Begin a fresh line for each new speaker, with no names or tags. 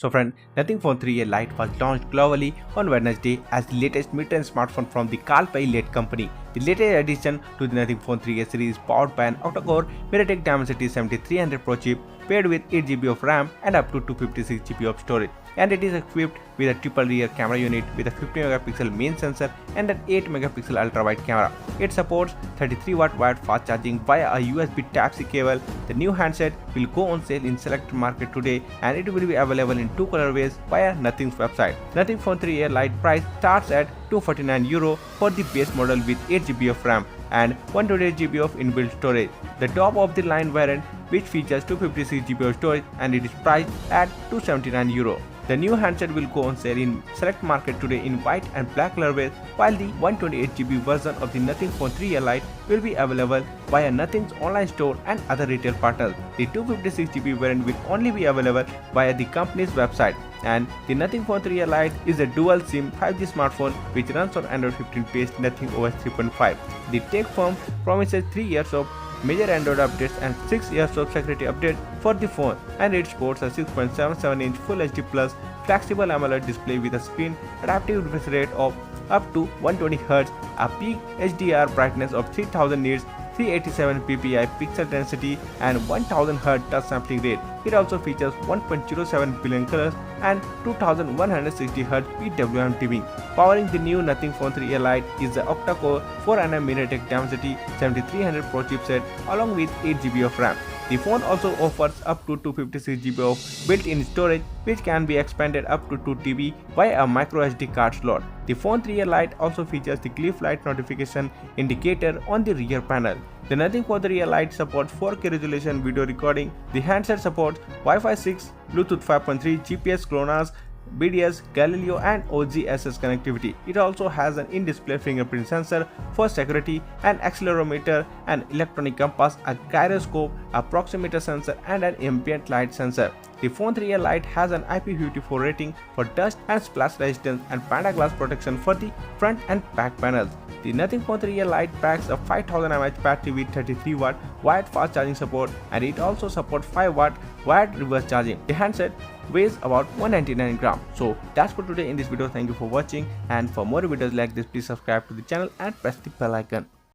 So friend, Nothing Phone 3a Lite was launched globally on Wednesday as the latest mid-range smartphone from the Lite company. The latest addition to the Nothing Phone 3a series is powered by an octa-core MediaTek Dimensity 7300 Pro chip paired with 8GB of RAM and up to 256GB of storage, and it is equipped with a triple rear camera unit with a 50MP main sensor and an 8MP ultra-wide camera. It supports 33W wired fast charging via a USB Type-C cable. The new handset will go on sale in select market today, and it will be available in two colorways via Nothing's website. Nothing Phone 3a Lite price starts at €249 for the base model with 8GB of RAM and 128GB of inbuilt storage. The top of the line variant, which features 256GB of storage, and it is priced at €279. The new handset will go on sale in select market today in white and black colorways, while the 128GB version of the Nothing Phone 3a Lite will be available via Nothing's online store and other retail partners. The 256GB variant will only be available via the company's website. And the Nothing Phone 3a Lite is a dual SIM 5G smartphone which runs on Android 15 based Nothing OS 3.5. The tech firm promises 3 years of major Android updates and 6 years of security update for the phone, and it sports a 6.77-inch Full HD Plus flexible AMOLED display with a screen adaptive refresh rate of up to 120Hz, a peak HDR brightness of 3000 nits, 387 ppi pixel density, and 1000Hz touch sampling rate. It also features 1.07 billion colors and 2160Hz PWM dimming. Powering the new Nothing Phone 3a Lite is the octa-core 4nm MediaTek Dimensity 7300 Pro chipset along with 8GB of RAM. The phone also offers up to 256GB of built-in storage, which can be expanded up to 2TB via a microSD card slot. The Phone 3a Lite also features the Cliff Light notification indicator on the rear panel. The Nothing Phone 3a Lite supports 4K resolution video recording. The handset supports Wi-Fi 6, Bluetooth 5.3, GPS GLONASS, BDS, Galileo, and OGSS connectivity. It also has an in-display fingerprint sensor for security, an accelerometer, an electronic compass, a gyroscope, a proximity sensor, and an ambient light sensor. The Phone 3a Lite has an IP54 rating for dust and splash resistance and Panda Glass protection for the front and back panels. The Nothing Phone 3a Lite packs a 5000 mAh battery with 33W wired fast charging support, and it also supports 5W wired reverse charging. The handset weighs about 199 grams. So that's for today in this video. Thank you for watching, and for more videos like this, please subscribe to the channel and press the bell icon.